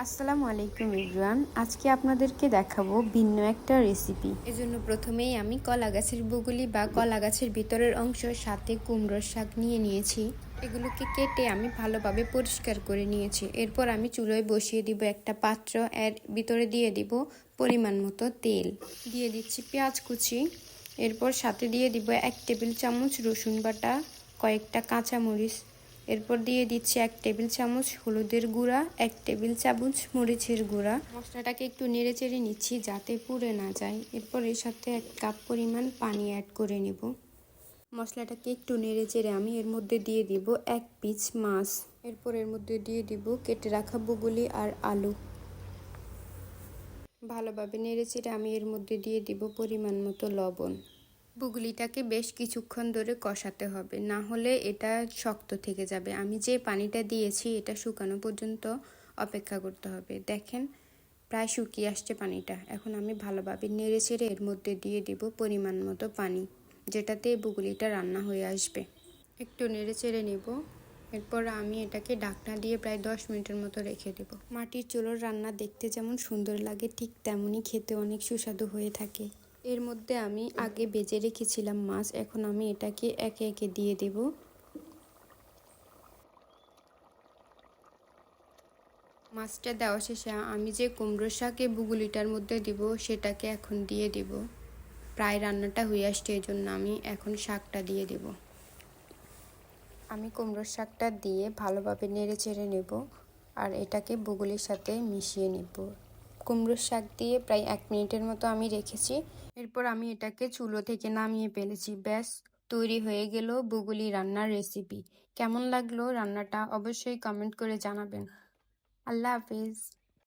আসসালামু আলাইকুম এভরিওয়ান। আজকে আপনাদেরকে দেখাবো ভিন্ন একটা রেসিপি। এজন্য প্রথমেই আমি কলা গাছের বগুলি বা কলা গাছের ভিতরের অংশ সাথে কুমড়োর শাক নিয়ে নিয়েছি। এগুলোকে কেটে আমি ভালোভাবে পরিষ্কার করে নিয়েছি। এরপর আমি চুলোয় বসিয়ে দিব একটা পাত্র, এর ভিতরে দিয়ে দিব পরিমাণ মতো তেল, দিয়ে দিচ্ছি পেঁয়াজ কুচি, এরপর সাথে দিয়ে দিব 1 টেবিল চামচ রসুন বাটা, কয়েকটা কাঁচামরিচ, এরপর দিয়ে দিচ্ছি 1 টেবিল চামচ হলুদের গুঁড়া, 1 টেবিল চামচ মরিচের গুঁড়া। মশলাটাকে একটু নেড়ে চেড়ে নিচ্ছি যাতে পুড়ে না যায়। এরপর এর সাথে 1 কাপ পরিমাণ পানি অ্যাড করে নেব। মশলাটাকে একটু নেড়ে চেড়ে আমি এর মধ্যে দিয়ে দিব 1 পিস মাছ, এরপর এর মধ্যে দিয়ে দিব কেটে রাখা বগুলি আর আলু। ভালোভাবে নেড়ে চেড়ে আমি এর মধ্যে দিয়ে দিব পরিমাণ মতো লবণ। বুগলিটাকে বেশ কিছুক্ষণ ধরে কষাতে হবে, না হলে এটা শক্ত থেকে যাবে। আমি যে পানিটা দিয়েছি এটা শুকানো পর্যন্ত অপেক্ষা করতে হবে। দেখেন প্রায় শুকিয়ে আসছে পানিটা। এখন আমি ভালোভাবে নেড়ে চেড়ে এর মধ্যে দিয়ে দিব পরিমাণ মতো পানি, যেটাতে বুগলিটা রান্না হয়ে আসবে। একটু নেড়ে চেড়ে নেব। এরপর আমি এটাকে ঢাকনা দিয়ে প্রায় 10 মিনিটের মতো রেখে দেব। মাটির চুলোর রান্না দেখতে যেমন সুন্দর লাগে, ঠিক তেমনই খেতে অনেক সুস্বাদু হয়ে থাকে। এর মধ্যে আমি আগে ভেজে রেখেছিলাম মাছ, এখন আমি এটাকে একে একে দিয়ে দেব। মাছটা দেওয়া শেষে আমি যে কুমড়োর শাকে বুগুলিটার মধ্যে দিব সেটাকে এখন দিয়ে দিব। প্রায় রান্নাটা হয়ে আসছে, এই জন্য আমি এখন শাকটা দিয়ে দেব। আমি কুমড়োর শাকটা দিয়ে ভালোভাবে নেড়ে চেড়ে নেব আর এটাকে বুগুলির সাথে মিশিয়ে নেব। কুমড়োর শাক দিয়ে প্রায় 1 মিনিটের মতো আমি রেখেছি। এরপর আমি এটাকে চুলো থেকে নামিয়ে ফেলেছি। ব্যাস তৈরি হয়ে গেল বুগুলি রান্নার রেসিপি। কেমন লাগলো রান্নাটা অবশ্যই কমেন্ট করে জানাবেন। আল্লাহ হাফিজ।